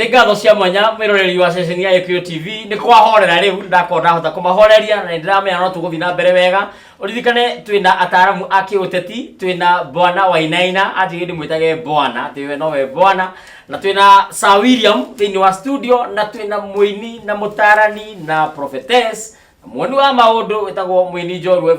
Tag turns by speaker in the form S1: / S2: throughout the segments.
S1: Ngatho cia mwanya miroreri wa session ya Equio TV ni kwahorera riu ndakona hota kumahoreria na ndiramenya no tuguthi na mbere wega uririkane twina ataramu aki uteti twina Bwana Wainaina atigindi mwitage Bwana tiwe nowe Bwana na twina Sir William thini wa studio na twina muini na mutarani na prophetess mwoni wa maundu wetagwo muini Joru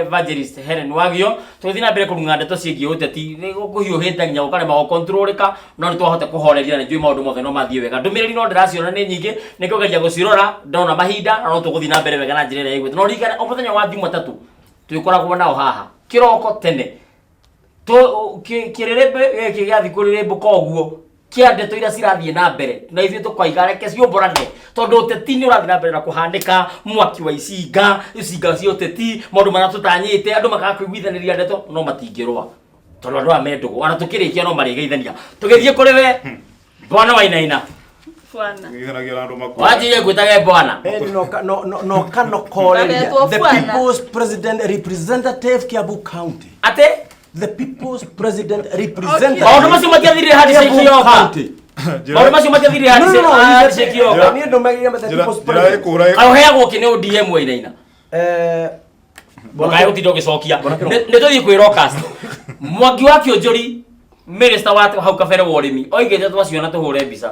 S1: Evangelist Helen Wagio tuthi na mbere kurunga ndeto ciĩgie uteti ni guhiuhite nginya ukare ma controlika no ni twahote kuhoreria na njui maundu mothe no mathie wega ndumiriri no ndiraciona ni nyingi ni kugeria gucirora ndona mahinda no tuguthi na mbere wega na njira ya igwe no rikana o muthenya wa thimu tatu twikoragwo nao haha kiroko tene to kirerebe gĩa thikurire bukoguo kia ndeto ira cirathie na mbere na ithuĩ tukaigareke ciomborane tondu uteti ni urathie na mbere na kuhandika mwaki wa icinga cia uteti maundu mara tutanyite andu makakwiguithaniria ndeto no matingirwa tondu andu amendugo ana tukirikia no marigeithania tugithie kuri we Bwana Wainaina
S2: Bwana
S3: ngiragira andu makuru
S1: waje gwitage Bwana
S4: no call the people's president representative Kiambu County
S1: ate
S4: the people's president representative
S1: maundu macio matiathirire hadi Sekioka maundu macio matiathirire hadi Sekioka
S4: ni ndo magiria the people's president
S1: auheagwo kini ODM Wainaina Bokai utindo gicokia ni tuthie kwirocast Mwangi wa Kionjuri minister wa hau kabere wa urimi oigete twaciona tuhure mbica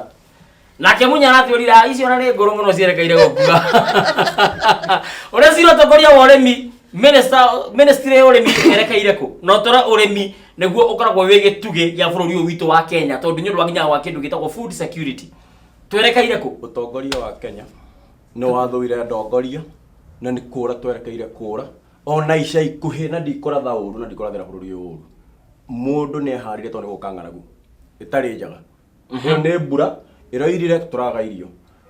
S1: nake munya aratiurira icio na ni nguru muno cierekeire gukua ore ciro tokoria wa urimi ministry ya urimi erekeire ku no tora urimi niguo ukoragwo wi gituge ya bururi uyu witu wa Kenya tondu nyu rwaginya wa kindu gitagwo food security twerekeire ku
S4: utongoria wa Kenya no wathuire ndongoria na ni kura twerekeire kura ona ica ikuhi na ndikora thauru na ndikora thera bururi uyu mundu ni harire tondu gukang'aragu itari njaga ni mbura iroirire turaga irio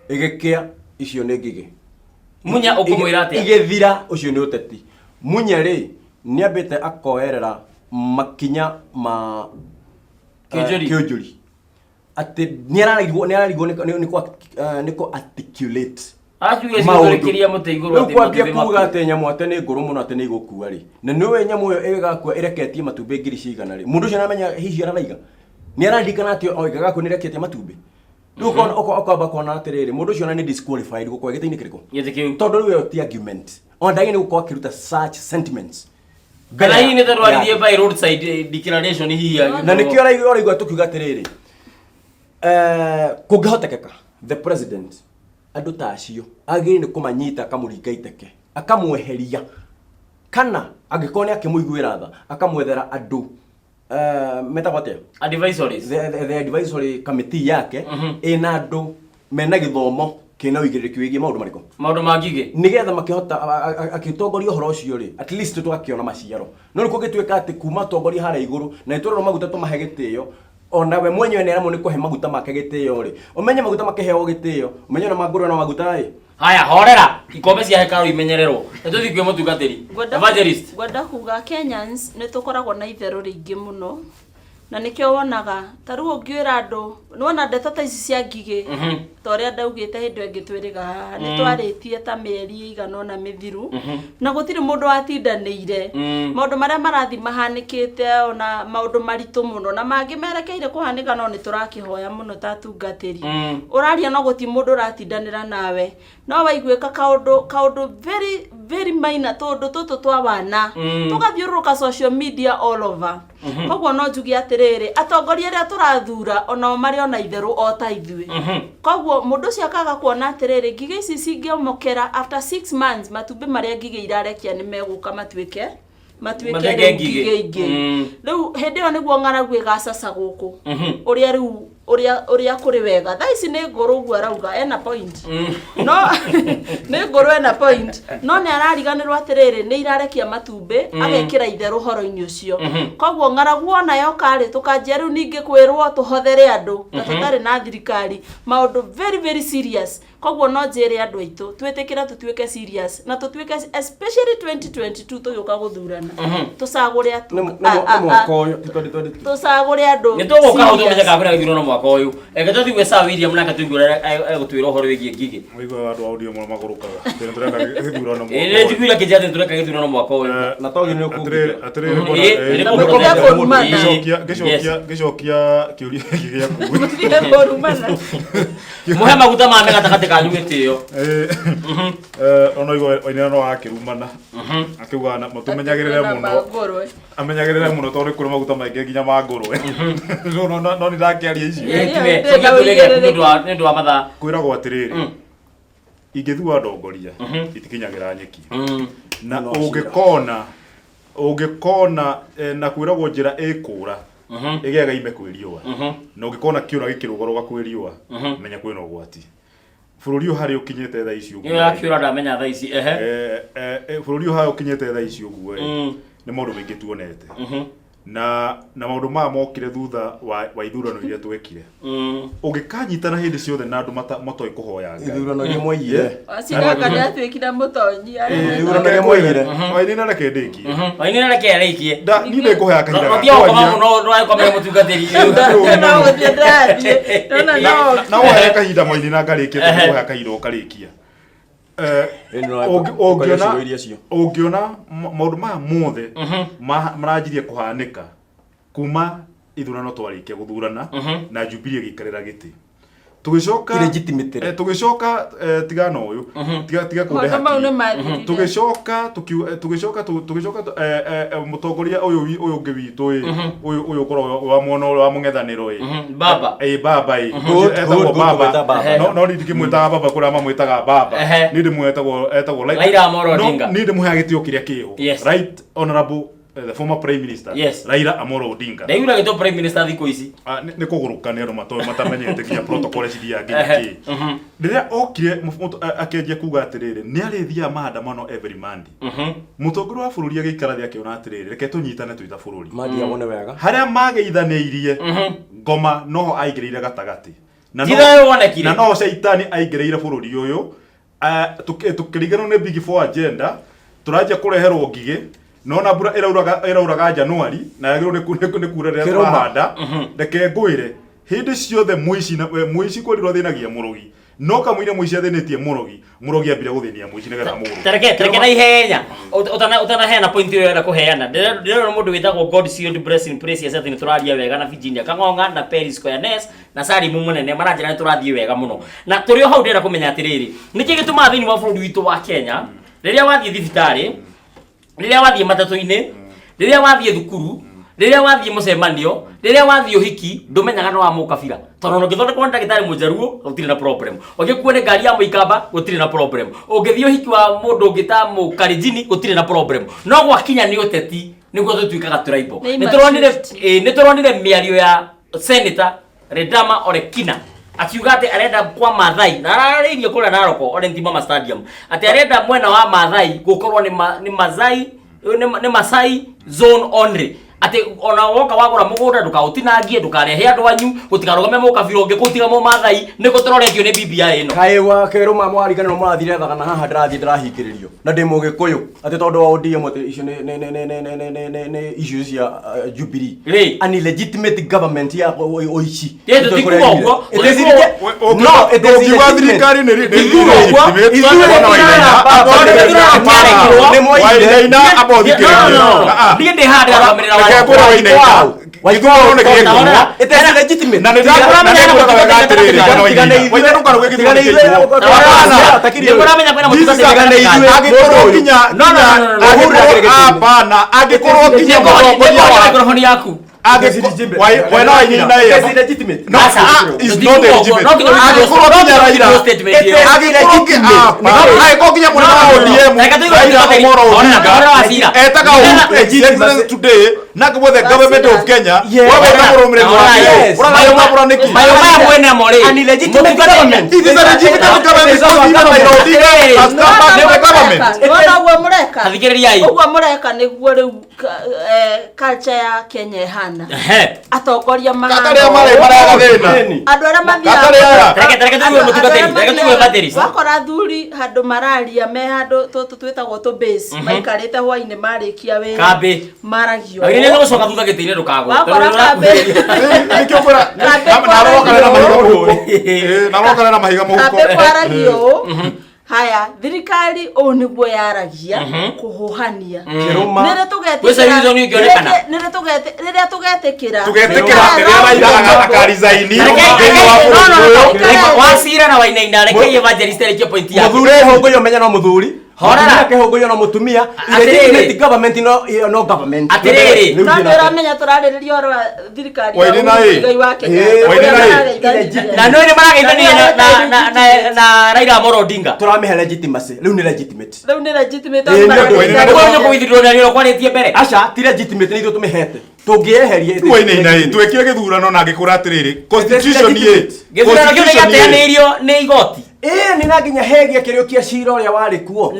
S4: igikia icio ni ngige
S1: munya ukumwira atia
S4: igithira ucio ni uteti munya ri ni ambite akoerera makinya ma Kionjuri ati ni ararigwo ni ko articulate
S1: ajuye cikurekeria muti iguru
S4: ati kwambia kuga ati nyamu ati ni nguru muno ati ni igukua ri na niwe nyamu yo igakua ireketie matumbi ngiri cigana ri mundu cio namenya hihi araiga ni arandikana ati oigaga ku ni ireketie matumbi Duko okaba kona atiriri mundu cio na ni disqualified gukwa gite-ini kiriko
S1: yetekiu
S4: tondu riwe ti argument ondagi ni gukwa kiruta such sentiments
S1: kana hii ni twarithie by roadside declaration hii
S4: na nikio raigwa tukiuga atiriri kungihotekeka the president andu tacio agiri ni kumanyita akamuringa iteke akamweheria kana angikoni akimuiguira tha akamwethera andu metagwate
S1: advisories
S4: the advisory committee yake ina andu mena githomo kina uigiriki wigi maundu
S1: mangige
S4: nigetha makihota akitongoria horo ucio ri at least tugakiona maciaro no niko gitweka ati kuma tongoria hara iguru na ituroro maguta tumahe gitio ona we mwenyewe ni aramo ni kuhe maguta make gitio ri umenye maguta makeheo gitio umenye na maguru na maguta ri
S1: haya horera ikombe cia hekaru imenyererwo tuthi kwe mutungatiri evangelist
S2: gwenda kuga Kenyans ni tukoragwo na itheru ringi muno na nikio wonaga taru ungiira andu nona ndeto ta ici cia ngige toria ndaugite hindu engitwiriga ni twaritie ta meri igana na mithiru na gutiri mundu atindanire maundu maria marathi mahanikite ona maundu maritu muno na mangi merekeire kuhanika no ni turakihoya muno tatungatiri uraria no guti mundu ratindanira nawe no waiguika kaundu very minor tondu tutu twa wana tugathiuruka social media all over koguo no njugi atiriri atongoria ria turathura ona mari ona itheru o ta ithui koguo mundu cio akaga kuona atiriri ngige ici cingiomokera after 6 months matumbi maria ngige irarekia ni meguka matuike ngige ingi riu hindi yo niguo ng'aragu igacaca guku uria riu uria kuri wega tha ici ni nguru guo arauga ena point no ni nguru ena point no ni arariganirwo atiriri ni irarekia matumbi agekira itheru horo-ini ucio koguo ng'aragu ona yo kari tukanjia riu ningi kwirwo tuhothere andu na tutari na thirikari maundu very serious koguo no njire andu aitu twitikira tutuike serious na tutuike especially 2022 tuyuka guthurana tusagure atu
S4: tusagure
S2: andu
S1: ni tuguka utumenyeka kwira githurano mwaka uyu ege tuthigwe Sir William nake tuigure egutwira horo wigi ngigi
S3: Wigo andu audio muno magurukaga tena tureka githurano mwaka
S1: ene njiguira kijate tureka githurano mwaka uyu
S4: na togi ni
S3: atire gicokia kiuria gya
S1: muhe maguta ma mega takate kanyu gitio
S3: ono igo oina no akirumana akiuga na mutumenyagirire muno amenyagirire muno tondu kuri maguta maingi nginya ma ngurwe no ni ndakiaria icio
S1: ni ndo amatha
S3: kwiragwo atiriri ingithua ndongoria itikinyagira nyeki na ungikona na kwiragwo njira ikura igega ime kwiriwa na ungikona kiura gikirugorwa kwiriwa menya kwina ugwati bururi hari ukinyete tha ici uguo
S1: ya kiura ndamenya tha ici
S3: bururi hari ukinyete tha ici uguo ni maundu maingi tuonete na maundu ma mokire thutha wa ithurano iria twekire ungikanyitana hindi ciothe na andu matoi kuhoya
S4: ithurano rimwe
S2: acinanga ni atwikira mutonyi
S4: ithurano rimwe
S3: waini na reke ndiki
S1: waini na reke ariki
S3: ni nde kuhoya kahinda
S1: ndio kama no kwa mwe mutungatiri
S3: na wahe kahinda waini na ngarikia kuhoya kahinda ukarikia ungiona maundu ma mothe maranjirie kuhanika kuma ithurano twarikia guthurana na Jubilee gikarira giti tugicoka tigana uyu tiga kureha tugicoka mutongoria uyu ungi witu uyu ukoro wa mwono wa mungethaniro
S1: baba
S3: etagwo baba no ndikimwitaga baba kuria mamwitaga baba ni ndimwetagwo
S1: Raila Amolo Odinga
S3: ni ndimuhe gitio kiria kiho right honorable the former prime minister Raila Amolo Odinga
S1: ndaiura gito prime minister thiko ici
S3: ni kuguruka ni matamenyete kinya protocol ciria nginya ndiria okire akenjia kuga atiriri ni arithia maandamano every Monday mutongoria wa bururi agikara thia kiona atiriri reke tunyitane twita bururi
S4: mandi abone wega
S3: haria mageithaniirie ngoma noho aigereire gatagati
S1: na
S3: no shaitani aigereire bururi uyu tukirigano ne big four agenda turaje kureherwo ngige nona bura irauraga January na yagiro ni kura rya mahanda reke ngwire hindi ciothe muici kurirwo thinagia murogi no kamuire muici athenetie murogi ambire guthenia muici nigetha muguru
S1: tereke na ihenya utana hena point iyo ya kuheana ndero mundu witagwo God Shield Blessing Precious ati ni turaria wega na Virginia Kangonga na Paris Squareness na Sari Munene maranjira ni turathie wega muno na turio hau ndira kumenya atiriri niki gituma thini wa bururi witu wa Kenya riria wathie thibitari riria wathie matatu-ini riria wathie thukuru riria wathie mucemanio riria wathie uhiki ndumenyaga no wa mukabira tondu no ngithondekwo ndagitari mujaruo gutire na problem ugikuone ngari ya muikamba gutire na problem ungithie uhiki wa mundu ngita mukarijini gutire na problem no gwakinya ni uteti niguo tutuikaga turaibo ni turonire miario ya senator Redama Orekina akiuga ati arenda kwa Mathai na araririe kula Naroko Orenti Mama Stadium ati arenda mwena wa Mathai gukorwo ni Mazai ni Masai zone only ati ona woka wagura mugunda ndukautinangie ndukarehe andu anyu gutikarugame mukabira ungi kutiga mo Mathai niko turoretio ni BBI ino
S4: kai wa kero mama arigana no marathire thagana haha ndirathie ndirahingiririo na ndi mugikuyu ati tondu wa ODM ati icio ne issues ya Jubilee an illegitimate government ya oici
S1: yeto tikuwa ugo
S4: no it is
S3: thirikari ni na the government of Kenya
S2: mureka niguo riu culture ya Kenya hana atongoria andu aria mathiaga wakora thuri handu mararia me handu twitagwo tu base maikarite hwaini marikia wira maragio
S1: Waine no coka thutha gitire rukago.
S2: Wakora kambe.
S3: Nikio kwera naroka na mahiga muhuko. Naroka na mahiga muhuko.
S2: Kambe kwaragio. Haya, thirikari o niguo yaragia kuhuhania. Nire tugetikira.
S1: Wesa hizo ni ngionekana.
S2: Nire tugetikira.
S3: Tugetikira rĩrĩa maithaga akarizaini.
S1: Wasira na Wainaina reke evangelist reke point ya.
S4: Muthuri hongo yo menya no muthuri. Horera ke hongo yo no mutumia. Ile government no government.
S1: Atiriri.
S2: Nandira menya turaririria oro thirikari.
S3: Ngai
S2: wake.
S1: Na no ni marageithania na Raila Amolo Odinga.
S4: Turamihe legitimacy. Riu ni legitimate.
S2: Riu ni legitimate.
S1: Kwa kuithirwo na rĩo kwaretie mbere.
S4: Acha ti legitimate ni ithu tumihete. Tungieherie
S3: Wainaina twekire githurano na ngikura atiriri constitution ye.
S1: Githurano kĩu nĩgateanĩirio nĩ igoti.
S4: Ni na nginya hegia kirio kia cira uria wari kuo.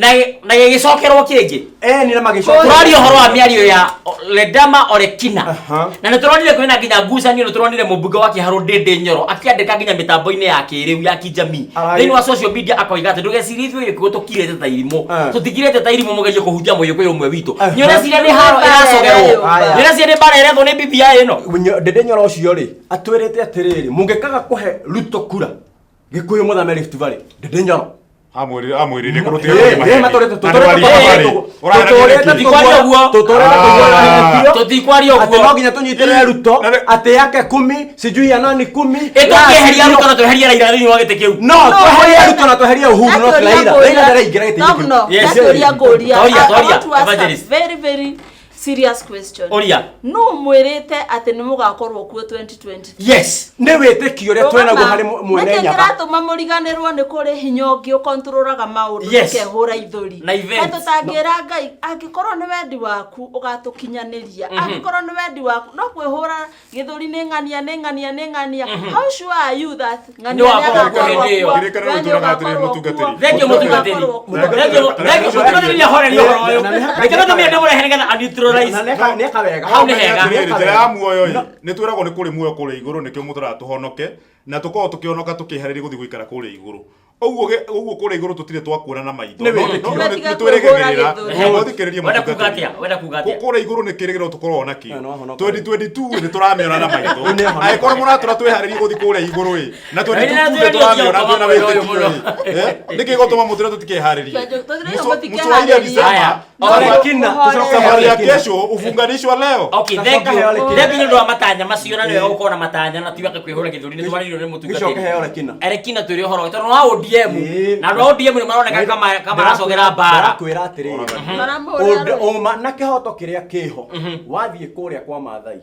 S1: Na gigicokerwo kingi.
S4: Ni na magicokerwo.
S1: Turario horo wa miario ya Ledama Orekina. Na nituronire kwina nginya ngucanio nituronire mubunge wa Kiharu Ndindi Nyoro akiandika nginya mitambo-ini ya kiriu ya kijamii. Thini wa social media akoiga ati ndugecirithio gikuo tukirete ta irimo. Tutikirete ta irimo mugerie kuhunjia muyo umwe witu. Nyore ciria ni haro iracogerwo. Nyore ciria ni bara iretho ni BBI ino.
S4: Ndindi Nyoro ucio ri atwirite atiriri mungekaga kuhe Ruto kura. Gikuyu muthame Rift Valley. Ndindi Nyoro.
S3: Amwiri ni kurutia.
S1: Tutikwaria uguo.
S4: No nginya tunyitire Ruto ate yake 10 sijui ya nani 10.
S1: Tukiheria Ruto na tweheria Raila thini wa gite kiu.
S4: No, tweheria Ruto na tweheria Uhuru no Raila. Raila ndaraingira gite kiu.
S2: No, evangelist. Very serious question.
S1: Oria.
S2: No mwirite ati ni mugakorwo kuo 2020.
S1: Yes.
S4: Ni witikio ria twenaguo hari mwene nyaba.
S2: Nekirato mamuriganirwo ni kuri hinya ungi ukontrolaga maundu ukehura ithuri. Eto tangira Ngai angikorwo ni wendi waku ugatukinyaniria. Angikorwo ni wendi waku no kwihura githuri ni ngania. How sure are you that ngania
S3: agakorwo
S1: Thengio mutungatiri ya hore ni horo yo. Rekana tumia ndemure henga anitro
S4: neka wega
S1: hau ni hega
S3: njira muoyo ni twiragwo ni kuri muoyo kuri iguru nikio mutura tuhonoke na tukorwo tukionoka tukiharĩria guthi guikara kuri iguru uguo kuri iguru tutire twakuona na maitho ni twirigagirira thikiriria
S1: mutungatiri
S3: kuri iguru ni kirigiro tukorwo na kio 2022 ni turamiona na maitho aikorwo muratura twihariria guthi kuri iguru na 2022 turamiona twina wĩtĩkio nikigotuma mutire tutikihariria Mswahili alisema safari ya kesho ufunganishwa leo.
S1: Okay, thengio ndo amatanya macio na niwe gukona matanya na tiwake kwihura githuri ni twarirwo ni mutungatiri Erekina turi horo ito no ODM na no ODM ni maroneka kama racogera bara
S4: kwira atiriri na kihoto kiria kiho wathie kuria kwa Maathai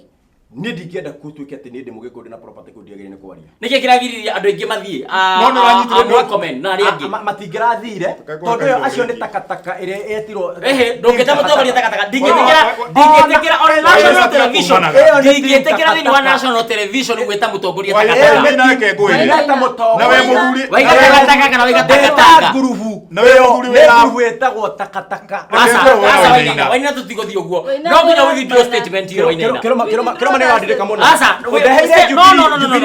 S4: ni ndingienda kutuike ati ni ndi mugikundi na property kundiagire ni kwaria
S1: niki kiragiriria andu aingi mathie no comment na ari angi
S4: matingirathire tondu yo acio ni takataka ire etirwo
S1: ndungita mutongoria takataka ndingitikira on national television ndingitikira thini wa national television gwita mutongoria takataka
S3: nake kwiri na we muthuri
S1: waiga takataka kana waiga takataka
S4: ngurubu
S3: na we muthuri wera
S4: gwetagwo takataka
S1: asa waina tutigothi uguo no nginya withdraw statement hiyo waina
S4: kiroma andika muno
S1: asa
S4: no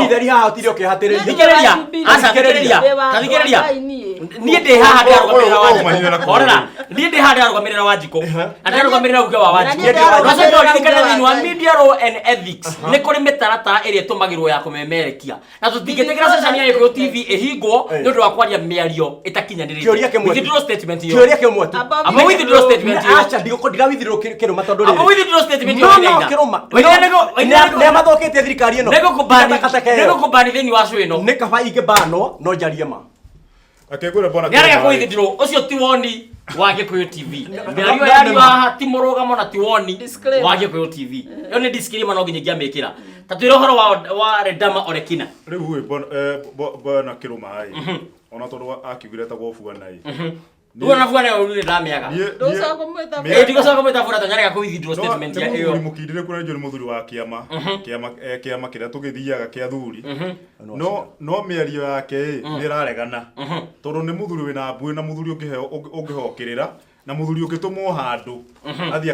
S4: theri haha utirio kihatiriria
S1: thikiriria asa thikiriria nie ndi haha ndarugamirira Wanjiko orera nie ndi haha ndarugamirira Wanjiko ndarugamirira uge wa Wanjiko no ndikana thini wa media law and ethics ni kuri mitaratara iria tumagirwo ya kumemerekia na tutingetekera session ya Gĩkũyũ TV ihingwo ni undu wa kwaria miario itakinyaniririe withdraw statement hiyo
S4: kioria kimwe tu
S1: aba withdraw statement hiyo
S4: acha ndigukondira withdraw kiruma tondu
S1: aba withdraw statement hiyo
S4: no kiruma ne mathokete thirikari ino
S1: nego kubani thini wa cwino
S4: ne kaba ingebano no njarie ma
S3: akegura bona
S1: ngarega kwithdraw ucio ti woni wa Gĩkũyũ TV miario yari wa ti murugamo na ti woni wa Gĩkũyũ TV yo ni disclaimer no nginya ngiamikira ta twire horo wa Ledama Orekina
S3: riu bona kiruma ai ona tondu akiugire ta gofugana ai
S1: Duo na fuana yo ni ndamiaga.
S2: Ndosa kumweta.
S1: Ndigosa kumweta fura tanyarega ku withdraw statement ya iyo.
S3: Ni mukindire kuna jori muthuri wa kiama kiria tugithiaga kia thuri. No miario yake ni raregana. Tondu ni muthuri wina mbui na muthuri ungihokirira na muthuri ungitumwo handu. Athi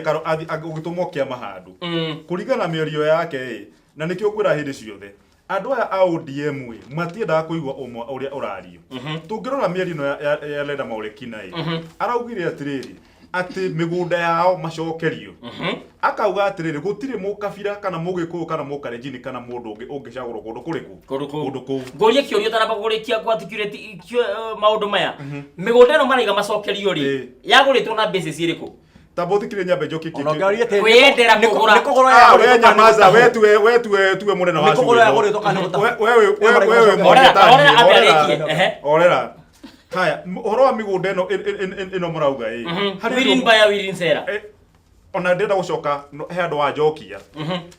S3: ugitumwo kiama handu. Kuringana miario yake na nikio ngwira hindi ciothe. Andu aya a ODM matiendaga kuigwa umwe uria urario tungirora mieri no ya Ledama Orekina araugire atiriri ati migunda yao macokerio akauga atiriri gutire mukabira kana mugikuyu kana mukarenjini kana mundu ungicagurwo kundu kuriku kundu ku
S1: ngorie kiorio taramba kurikia gwatikireti maundu maya migunda no maraiga macokerio ri yaguritwo na basis iriku
S3: tabothikire nyambe njoki kiki
S1: kwendera kugura
S3: we nyamaza we tuwe munene wa
S4: shule
S3: wewe orera haya horo wa migunda ino murauga
S1: wirin sera
S3: ona ndenda gucoka he andu wa njokia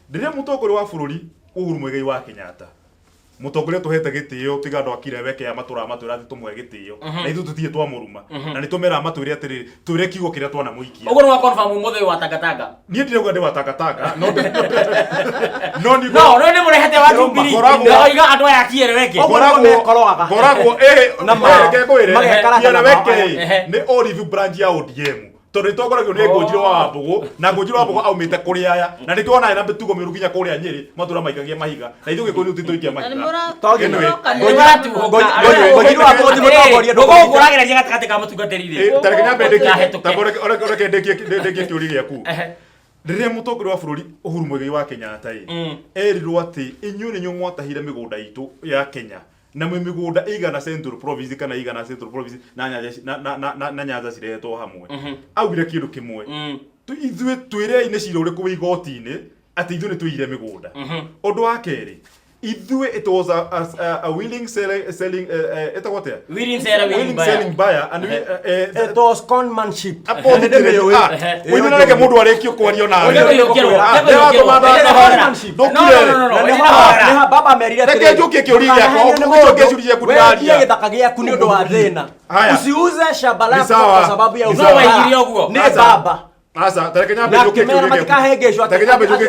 S3: ndiria mutongoria wa bururi Uhuru Muigai wa Kenyatta mutongoria tuhete gitio tiga andu akire weke ya matura matwira ati tumwe gitio na ithu tutie twa muruma na ni tumera matwira atiri twire kiugo kiria twana muikia
S1: ugo no confirm muthe wa takataka
S3: nie ndirauga ndi wa takataka no ni
S1: murehete wa Jubilee ndoiga andu aya kiere weke
S3: goragwo na mareke kwire kiere weke ni Olive branch ya ODM tondu tongoragio ni Ngũnjirũ wa Wambũgũ na Ngũnjirũ wa Wambũgũ aumite kuri aya na nituona ina bitugo miru ginya kuri anyiri matura maikagia mahiga na ithuĩ Gĩkũyũ tituikia mahiga
S1: gũkũragĩrĩria gatagatĩ ka mũtungatĩri
S3: tareke nyambe ndĩkie kĩũria gĩaku rĩrĩa mũtongoria wa bũrũri Uhuru Muigai wa Kenyatta erirwo atĩ inyuĩ nĩ inyuĩ mwatahire mĩgũnda itũ ya Kenya na mĩgũnda igana Central Province kana igana Central Province na Nyanza ciretwo hamwe augire kĩndũ kĩmwe ithuĩ twĩre-inĩ cira ũrĩkũ wĩ igoti-inĩ atĩ ithuĩ nĩ twĩire mĩgũnda ũndũ wa kerĩ ithuĩ it was a willing selling buyer and
S4: it was conmanship
S3: winareke mundu arikio kwario nawe
S4: baba merire
S3: reke njukie kiuria giakwa njukie ciuria
S4: kudaria githaka giaku ni undu wa thina usiuze shamba lako kwa sababu ya
S1: uzawa igiria uguo
S4: ni baba
S3: asa tareke nyambe njukie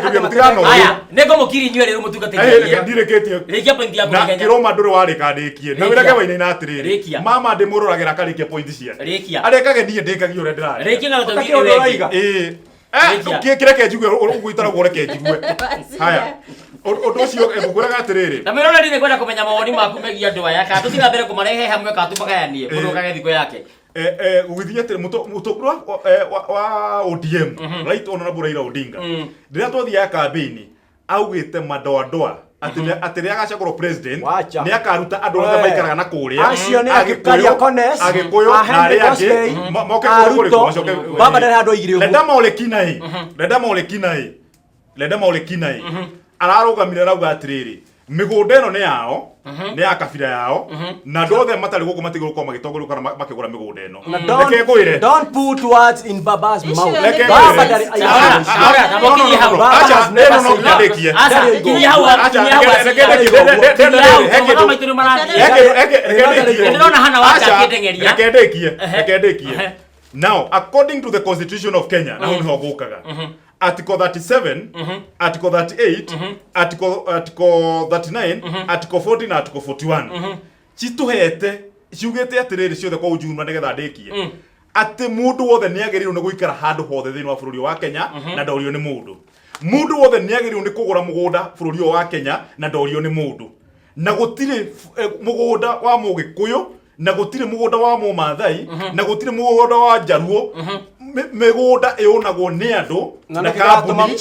S3: kiuria mutigano
S1: aya nego mukiri nywe rero mutungatĩri
S3: ndireketie
S1: rekia point ya
S3: na kiroma nduru warikandĩkie na wirage waina atiriri mama ndimururagira karikia point cia arekage nie ndikagio ure ndira
S1: rekia na tũthire wega
S3: kireke njuge ugwitara goreke njigue haya undu ucio ngukuraga atiriri
S1: na mirona ndine kwenda kumenya mawoni maku megia andũ aya ka tutina mbere kumarehe hamwe ka tupagayanie mundu kage thiko yake
S3: ugithia ati mutongoria wa ODM right honorable Raila Odinga ndiria twathia campaign augite madoadoa ati ria gacagorwo president ni akaruta andu othe maikaraga na kuria
S4: acio ni agikaria Kones
S3: agikuyu na aria angi moke kuri
S4: baba ndari handu igire
S3: uguo lenda maolekinai ararugamire rauga atiriri migunda ino ni yao ni ya kabira yao na ndothe matari guku matiguru kwa magitongorio kana makigura migunda ino
S4: reke ngwire don't put words in baba's mouth baba ndari
S1: ahora tamokirie hau
S3: acha neno no ndekie
S1: acha kirie hau ndona hana wacha kidengeria
S3: reke now according to the constitution of Kenya na ho gukaga Article 37, Article 38, Article 39, Article 40 na Article 41. Cituhete ciugete atiriri ciothe kwa ujumla nigetha ndikie. Ati mundu wothe ni agerirwo ni guikara handu hothe thini wa bururi wa Kenya na ndorio ni mundu. Mundu wothe ni agerirwo ni kugura mugunda bururi wa Kenya na ndorio ni mundu. Na gutire mugunda wa Mugikuyu na gutire mugunda wa Mumathai na gutire mugunda wa Jaruo migunda ionagwo ni andu na kambuni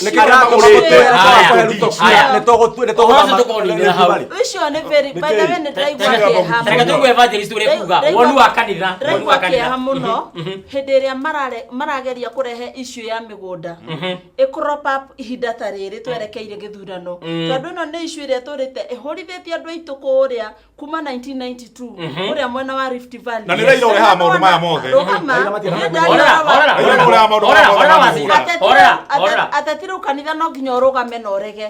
S2: ucio ni very by the way ni drive muno hindi ria marageria kurehe issue ya migunda crop up ihinda tariri twerekeire githurano tondu no ni issue ria turite ihurithetie andu aitu kuria kuma 1992 uria mwena wa Rift Valley
S3: na ni Raila ore ha maundu maya mothe
S2: atetiru kanitha no nginya urugame na urege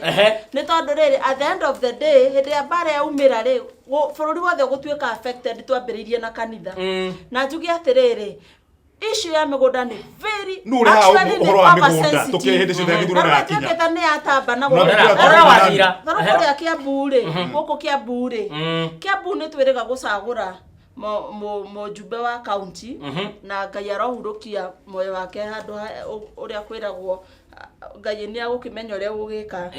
S2: ni tondu riri at the end of the day hindi ya bare ya umira ri bururi wothe gutuika affected twambiririe na kanitha na njugi atiriri issue ya migunda ni very
S3: actually uhoro wa migunda tukihindi ciothe githurano ya Kenya
S2: tuketa ni atamba na
S1: gura wazira
S2: thoroko ya Kiambu ri guku Kiambu ri Kiambu ni twiriga gucagura mojumbe wa county na Ngai arohurukia moyo wake handu uria kwiragwo Ngai ni agukimenya uria ugika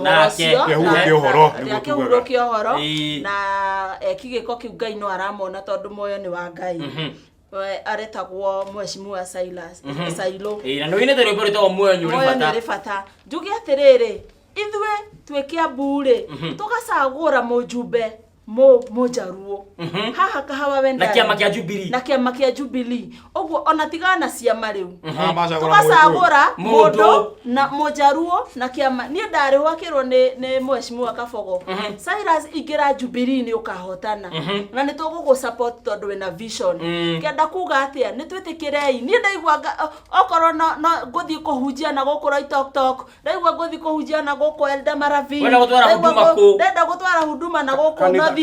S1: na
S3: kehurukia
S2: uhoro na ekigiko kiu Ngai no aramona tondu moyo ni wa Ngai aretagwo Mheshimiwa Silas Sailo
S1: na no ine tere bore to muoyo
S2: nyuri fata njugi atiriri ithwe tweke abure tukacagura mujumbe mojaruo haha kahawa wenda
S1: na kiama kia Jubilee ogwo ona tigana ciama riu tukacagura mundu na mojaruo na kiama ni ndari wakirwo ni Mheshimiwa Kabogo Silas ingira Jubilee ni ukahotana na ni tugugu support tondu wina vision kenda kuga atia ni twitikirei ni ndaigwa okorwo no nguthi kuhunjia na gukura TikTok ndaigwa nguthi kuhunjia na guku Elda Maravi ndenda gutwara huduma na guku
S4: kanitha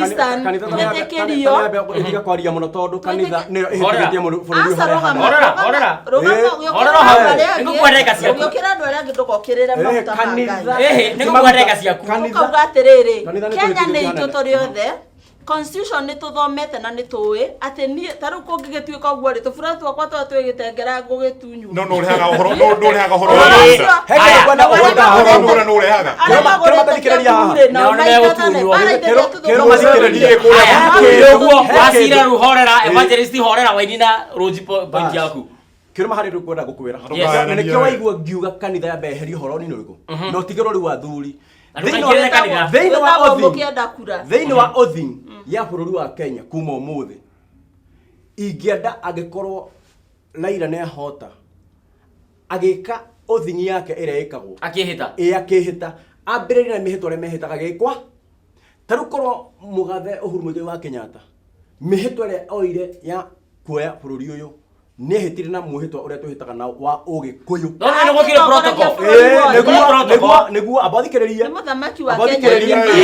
S4: ndiga kwaria muno tondu kanitha ni ihititie mundu bururi
S1: horera nigukwendeka ciaku
S2: ukira andu aria ngidugokirire mafuta
S1: kanitha nigukwendeka ciaku
S2: ukauga atiriri Kenya ni itu turi othe constitution ni tuthomete na ni tuwi ati ni taru kungigituika guo ri tufura twakwa twigitengera ngugitunyu
S3: no rehaga uhoro no rehaga uhoro
S4: hege kwenda
S3: uhoro no rehaga
S4: kero mathikiriria
S1: kero mathikiriria kuo wasira ruhorera evangelist horera wainina roji point yaku
S4: kero mahari rukwenda gukwira na nikyo waigua ngiuga kanitha ya beheri uhoro ni nuriku no tigiro ri wa thuri Thĩinĩ wa othing ya bũrũri wa Kenya kuma ũmũthĩ ingĩenda agĩkorwo Raila nĩ ahota agĩka othing yake ĩrĩa ĩkagwo akĩhĩta ambĩrĩrie na mĩhĩtwa ĩrĩa mehĩtaga gĩkwa tarĩu korwo mũgathe Uhuru Mũigai wa Kenyatta mĩhĩtwa ĩrĩa oire ya kuoya bũrũri ũyũ nĩ hĩtire na mũhĩtwa ũrĩa twĩhĩtaga na wa ũgĩkũyũ
S1: no gũkire protocol
S4: nĩguo abathikĩrĩrie
S2: nĩ mũthamaki wa Kenya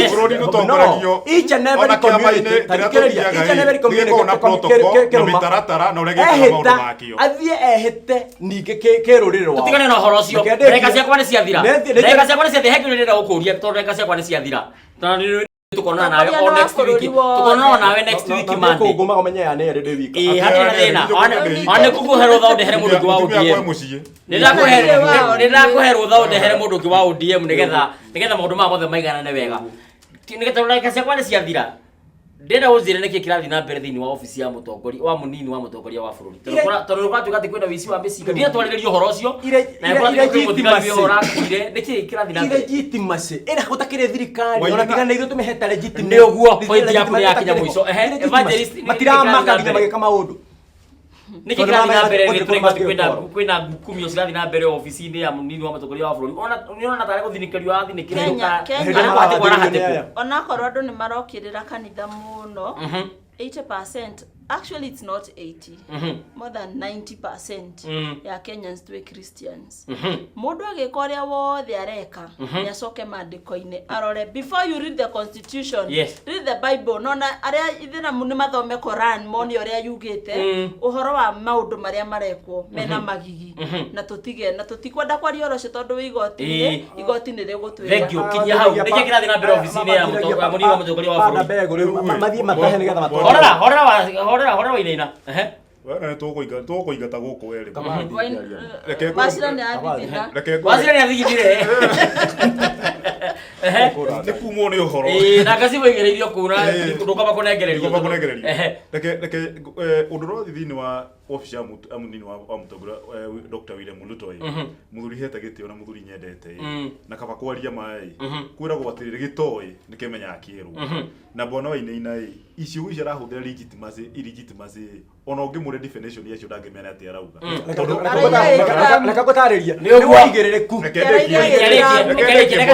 S3: bũrũri rũtongoragio
S4: each and every community
S3: mĩtaratara na ũrĩa gĩkaga maũndũ makĩo
S4: athiĩ ehĩte ningĩ kĩrũrĩrĩ rwao
S1: tutigane na ũhoro ũcio ndagĩka ciakwa nĩ ciathira ndagĩka ciakwa nĩ ciathira hekĩ nĩndĩrenda gũkũria tondũ ndagĩka ciakwa nĩ ciathira tukona nawe on next week tukona nawe next week Monday
S4: ngoma komenya ya nere de week
S1: hati na thina ane kuguherwo thau ndehere mundu ki wa ODM nirakuherwo thau ndehere mundu ki wa ODM nigetha maundu ma mothe maigana ne wega nigetha ndagĩka ciakwa nĩ ciathira ndenda uzire niki kirathi na mbere thini wa ofisi ya mutongoria wa munini wa mutongoria wa bururi tondu kwatuka ati kwenda wici wa mĩcinga ndia twarĩrĩrio horo ũcio na niki kirathi na mbere
S4: legitimacy ĩrĩa gũtakĩrĩ thirikari ona tigana ithuĩ tũmĩheta legitimacy
S1: nĩ ũguo point yaku nĩ yakinya mũico evangelist
S4: matiramaka nginya magĩka maũndũ
S1: niki kirathi na mbere kwĩna ngukumio cirathi na mbere ofisi-inĩ ya munini wa mutongoria wa bururi ona tarĩ gũthinĩkĩrio wa thinĩkĩrio
S2: onakorwo andũ nĩ marokĩrĩra kanitha mũno 80%, actually it's not 80, more than 90% ya Kenyans to Christians. Mundu agikoria wothe areka ni acoke mandiko-ini arore before you read the constitution, read the Bible, nona aria ithina muni mathome Quran moni oria yugite uhoro wa maundu maria marekwo mena magigi na tutikwenda kwaria oro tondu igoti ni rigutwira
S1: thank you kinya hau niki kirathi na mbere ofisi-ini ya munini wa mutongoria wa bururi
S4: mathie matahe nigetha
S1: horera wainaina
S3: Wena tũkũingata gũkũ werĩ.
S2: Wasira nĩ athithita.
S1: Wasira nĩ athithire.
S3: Nĩ kumwo nĩ ũhoro.
S1: Na ngacibo igereirio kuna ndũkamba kũnengererio.
S3: Reke ũndũ ũrĩa thĩinĩ wa office ya munini wa mũtongoria Dr. William Ruto mũthuri hete gĩtĩo na mũthuri nyendete na kaba kwaria mai kwĩragwo atĩrĩrĩ gĩtoĩ nĩkĩmenyaga kĩerwo na Bwana Wainaina icio icio arahũthĩra legitimacy ona ũngĩmũre definition yacio ndangĩmenya atĩ arauga
S4: reka gũtarĩria nĩ ũigĩrĩrĩku
S1: reke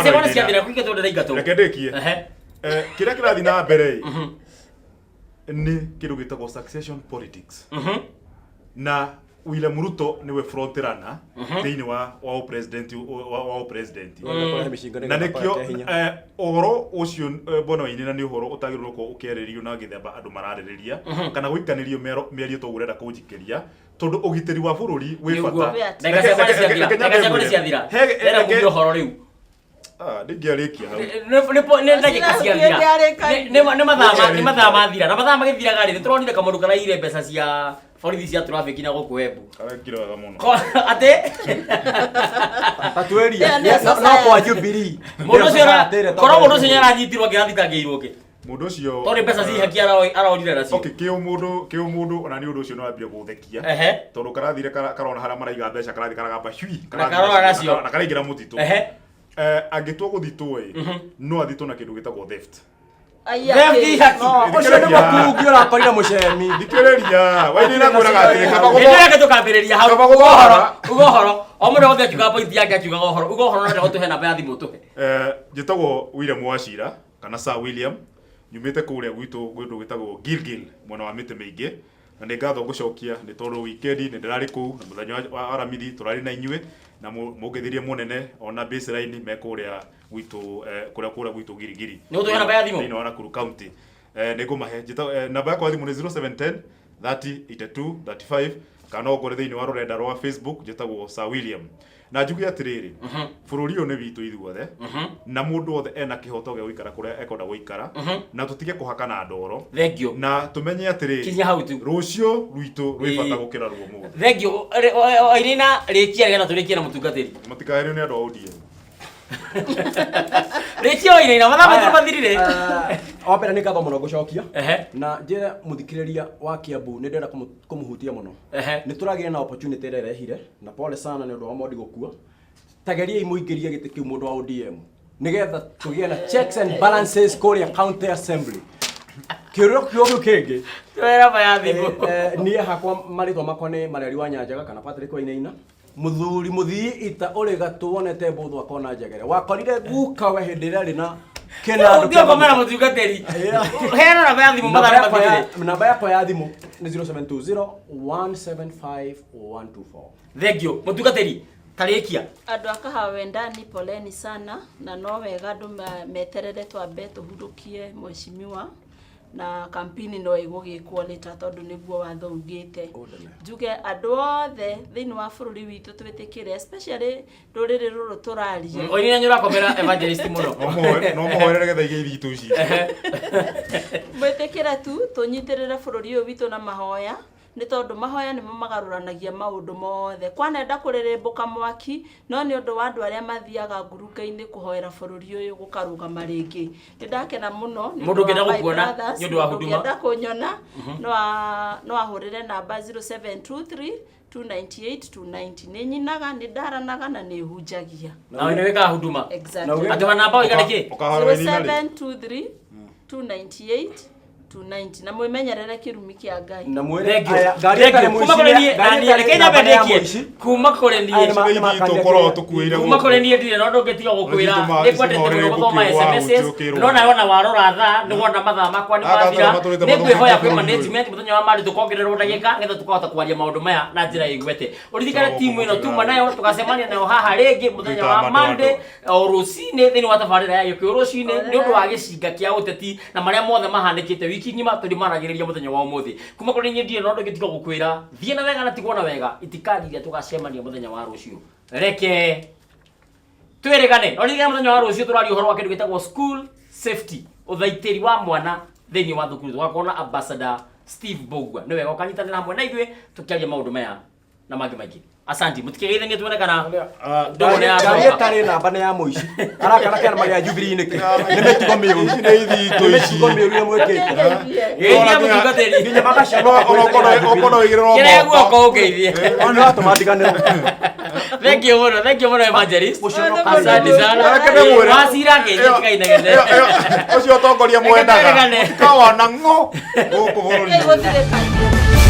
S1: ciakwa ciathira kwĩngatwo ndĩraingatwo
S3: reke ndĩkie kĩrĩa kĩrathiĩ na mbere nĩ kĩndũ gĩtagwo succession politics na William Ruto niwe front runner thĩinĩ wa president na nĩkĩo ũhoro ũcio Bwana Wainaina nĩ ũhoro ũtagĩrĩirwo gũkorwo ũkĩarĩrĩrio na gĩthemba andũ mararĩrĩria kana gũikanĩrio mĩario to ũrenda kũnjikĩria tondũ ũgitĩri wa bũrũri wĩ bata
S1: ndagĩka ciakwa nĩ ciathira hera mũndũ ũhoro rĩu
S3: ndingĩarĩkia hau
S1: nĩ ndagĩka ciathira nĩ mathaa mathira na mathaa magĩthiraga rĩ nĩtũronire kamũndũ karaire mbeca cia borithi cia traffic na gũkũ Embu
S3: arekire wega mũno
S1: atĩ
S4: tatueria no kwa Jubilee
S1: mũndũ ũcio korwo mũndũ ũcio nĩaranyitirwo angĩrathitangĩirwo kĩ
S3: mundu ucio
S1: tori pesa zi haki araorire nacio
S3: okay kiu mundu ona ni undu ucio no ambie guthekia tondu karathire karona haria maraiga mbeca karathi karagamba hui
S1: karona nacio
S3: na karaingira mutitu agitwo guthitwo no athitwo na kindu gitagwo theft
S1: theft haki
S4: ucio ni makungi urakorire mucemi
S3: thikiriria wainira kwiraga atiri
S1: kaba tukambiriria hau ugohoro o mundu othe akiuga point yake akiuga ugohoro na gutuhe namba ya thimu tuhe
S3: njitagwo William Wachira kana Sir William nyumite kuria gwitu gitagwo Gilgil mwana wa mite mingi na ni ngatho ngucokia ni tondu weekend ni ndirari ku na muthenya wa aramithi turari na inyue na mugithirie munene ona baseline me kuria gwitu kuria gwitu Girigiri
S1: ni utuhe namba ya thimu
S3: ni ona Nakuru County ni ngumahe namba yakwa ya thimu ni 0710 30 82 35 kana ogore thiini wa rurenda rwa Facebook njitagwo Sir William na njugi atiriri bururi uyu ni witu ithuothe na mundu othe ena kihoto gya guikara kuria ekwenda guikara na tutige kuhakana ndoro
S1: thengio
S3: na tumenye atiriri
S1: kinya hau tu
S3: rucio rwitu rwibata gukira ruo mu
S1: thengio irina rikia gena turikie na mutungatiri
S3: matikaherio ni andu a ODM
S1: rikia irina matha mathirire
S4: wapera ni ngatho muno gucokia na njira muthikiriria wa Kiambu ni ndenda kumuhutia muno ni turagira na opportunity ire rehire na pole sana ni undu wa Modi gukua tageria imuingirie giti kiu mundu wa ODM nigetha tugie na checks and balances kuria county assembly kiurio kiu kingi
S1: twera baya thimu
S4: ni hakwa maritwa makwa ni Mareri wa Nyanjaga kana Patrick Wainaina muthuri muthii ita uri gatuonete mbuthu akona njegere wakorire guka we hindira rina kena
S1: ndio komera mutungatiri hera namba ya thimu matha mathirire
S4: namba yakwa ya thimu ni 0720 175 124
S1: thengio mutungatiri tarikia
S2: andu akahawe ndani poleni sana na no wega andu meterere twambe tuhurukie mheshimiwa na kampeni no igugikwo leta tondu niguo watho ugite njuge andu othe thiini wa bururi witu twitikire especially ruriri ruru turarie
S1: oini nyura komera evangelist muno
S3: no muhoerere getha ige ithitu ici
S2: mwitikire tu tunyitirire bururi uyu witu na mahoya ni tondu mahoya nimo magaruranagia maundu mothe kwanenda kuririmbuka mwaki no ni undu wa andu aria mathiaga nguruka-ini kuhoera bururi uyu gukarugama ringi ndakena muno
S1: mundu ngenda gukuona ni undu wa huduma
S2: ngenda kunyona no ahurire namba 0723 298 ni nyinaga ni ndaranaga na ni hunjagia
S1: na wene weka huduma
S2: exactly
S1: atu namba ikareke
S2: 0723 298 290 na mwimenyerere kirumi kia Ngai
S4: na mwere ngari kare
S1: muici nani Kenya bendekie kuma kore nie
S3: tukoro tukuire
S1: kuma kore nie ndire no ndungetiga gukwira ni kwendete muno guthoma SMS no na wona warora tha ni wona mathaa makwa ni mathira ni ngwihoya kwi management muthenya wa mari tukongererwo ndagika ngetha tukahota kwaria maundu maya na njira igwete uririkane timu ino tuma nayo tukacemania nayo haha ringi muthenya wa Monday o rucine thini wa tabarira ya yukio rucine ni undu wa gicinga kia uteti na maria mothe mahanikite wiki ngima tulimaragiriria muthenya wa umuthi kuma kuri nye ndire no ndungitiga gukwira thie na wega na tigona wega itikariria tugacemania muthenya wa rucio reke twirigane no ndigana muthenya wa rucio turari uhoro wa kindu gitagwo school safety uthaitiri wa mwana thini wa thukuru twakona ambassador Steve Bogwa ni wega ukanyitanira hamwe na ithuĩ tukiaria maundu maya na mangi maingi asanti mutikigeithanie tuonekana ndone ya
S4: ngari tare namba ne ya muici arakana kana mari ya Jubilee niki ni mitugo miru
S3: ici ni ithitu ici
S4: mitugo miru ni mwekete
S1: nginya mutungatiri
S4: nginya magacana
S3: okono igirwo
S1: kire guoko ugeithie
S4: ono atumandikanira
S1: thank you muno evangelist
S4: Mucono
S1: asante sana wasira ngeithie tikainegete
S3: ucio tongoria mwendaga ka wana ngo guku bururi
S2: Gutire kaingĩ